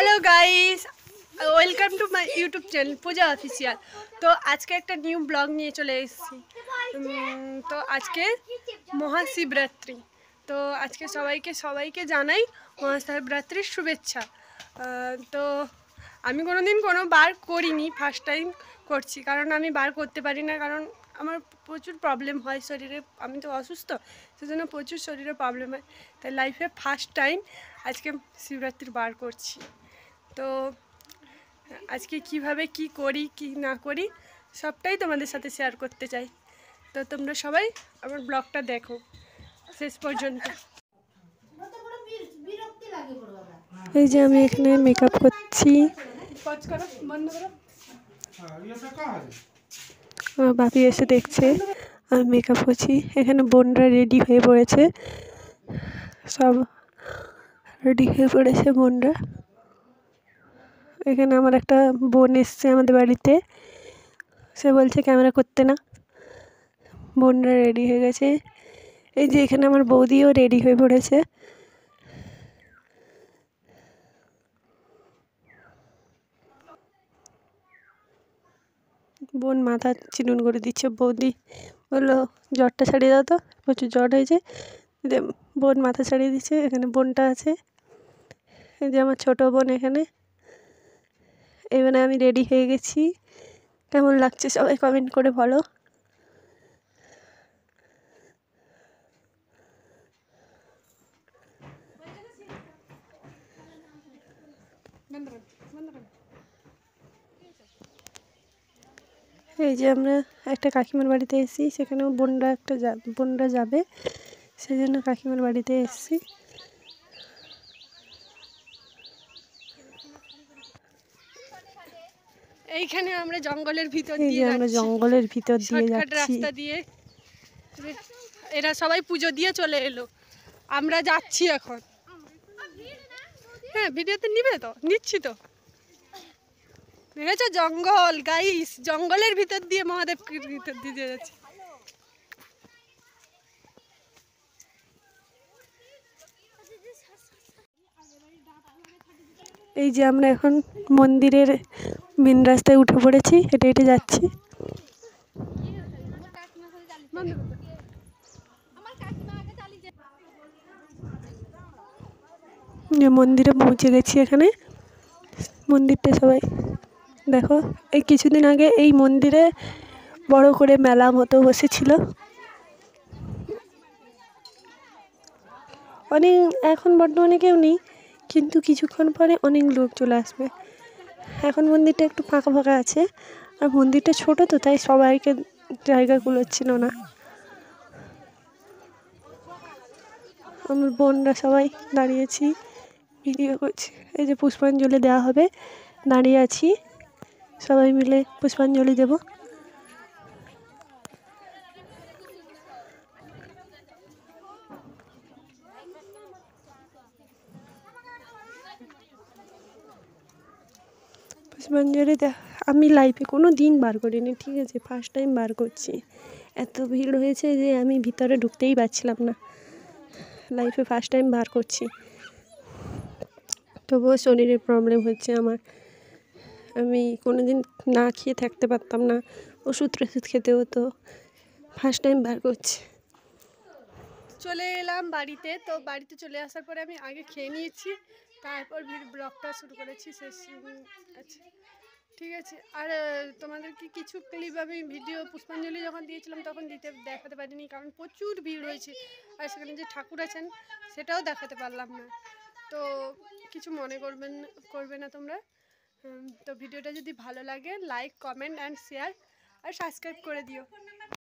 Hello guys, welcome to my YouTube channel Puja official. তো আজকে একটা নিউ ব্লগ নিয়ে চলে এসেছি। তো আজকে মহাশিবরাত্রি। তো আজকে সবাইকে জানাই মহাশিবরাত্রির শুভেচ্ছা। তো আমি কোনোদিন কোনো বার করিনি, ফার্স্ট টাইম করছি। কারণ আমি বার করতে পারি না, কারণ আমার প্রচুর প্রবলেম হয় শরীরে। আমি তো অসুস্থ, সেজন্য প্রচুর শরীরে প্রবলেম হয়। তাই লাইফে ফার্স্ট টাইম আজকে শিবরাত্রির বার করছি। তো আজকে কিভাবে কি করি কি না করি সবটাই তোমাদের সাথে শেয়ার করতে চাই। তো তোমরা সবাই আমার ব্লগটা দেখো শেষ পর্যন্ত। এই যে আমি এখানে মেকআপ করছি, আমার বাপি এসে দেখছে আমি মেকআপ করছি। এখানে বোনরা রেডি হয়ে পড়েছে, সব রেডি হয়ে পড়েছে বোনরা। এখানে আমার একটা বোন এসছে আমাদের বাড়িতে, সে বলছে ক্যামেরা করতে না। বোনরা রেডি হয়ে গেছে। এই যে এখানে আমার বৌদিও রেডি হয়ে পড়েছে। বোন মাথা চিনুন করে দিচ্ছে। বৌদি বললো জ্বরটা ছাড়িয়ে দাও, তো প্রচুর জ্বর হয়েছে। বোন মাথা ছাড়িয়ে দিচ্ছে। এখানে বোনটা আছে, এই যে আমার ছোটো বোন এখানে। এবারে আমি রেডি হয়ে গেছি। কেমন লাগছে সবাই কমেন্ট করে বলো। এই যে আমরা একটা কাকিমার বাড়িতে এসেছি, সেখানেও বোনরা যাবে, সেই জন্য কাকিমার বাড়িতে এসেছি। এইখানে আমরা জঙ্গলের ভিতর দিয়ে যাচ্ছি, রাস্তা দিয়ে। এরা সবাই পুজো দিয়ে চলে এলো, আমরা যাচ্ছি এখন। হ্যাঁ, ভিডিওতে নিবে তো, নিচ্ছি তো। দেখেছো জঙ্গল গাইস, জঙ্গলের ভিতর দিয়ে মহাদেবকে ভিতর দিয়ে যাচ্ছে। এই যে আমরা এখন মন্দিরের মেন রাস্তায় উঠে পড়েছি, হেঁটে হেঁটে যাচ্ছি। মন্দিরে পৌঁছে গেছি। এখানে মন্দিরটা সবাই দেখো। এই কিছুদিন আগে এই মন্দিরে বড় করে মেলা মতো বসেছিল। এখন বর্তমানে কেউ নেই, কিন্তু কিছুক্ষণ পরে অনেক লোক চলে আসবে। এখন মন্দিরটা একটু ফাঁকা ফাঁকা আছে, আর মন্দিরটা ছোট তো, তাই সবাইকে জায়গা কুলোচ্ছিল না। আমার বোনরা সবাই দাঁড়িয়েছি, ভিডিও করছি। এই যে পুষ্পাঞ্জলি দেওয়া হবে, দাঁড়িয়ে আছি, সবাই মিলে পুষ্পাঞ্জলি দেব। পুষ্পাঞ্জলি আমি লাইফে কোনো দিন বার করিনি, ঠিক আছে, ফার্স্ট টাইম বার করছি। এত ভিড় হয়েছে যে আমি ভিতরে ঢুকতেই পারছিলাম না। লাইফে ফার্স্ট টাইম বার করছি, তবুও শরীরে প্রবলেম হচ্ছে আমার। আমি কোনো দিন না খেয়ে থাকতে পারতাম না, ওষুধ খেতে হতো। ফার্স্ট টাইম বার করছি। চলে এলাম বাড়িতে। তো বাড়িতে চলে আসার পরে আমি আগে খেয়ে নিয়েছি, তারপর ব্লগটা শুরু করেছি। আচ্ছা, ঠিক আছে। আর তোমাদেরকে কিছু ক্লিপ আমি ভিডিও পুষ্পাঞ্জলি যখন দিয়েছিলাম তখন দেখাতে পারিনি, কারণ প্রচুর ভিড় হয়েছে। আর সেখানে যে ঠাকুর আছেন সেটাও দেখাতে পারলাম না। তো কিছু মনে করবে না তোমরা। তো ভিডিওটা যদি ভালো লাগে লাইক, কমেন্ট অ্যান্ড শেয়ার আর সাবস্ক্রাইব করে দিও।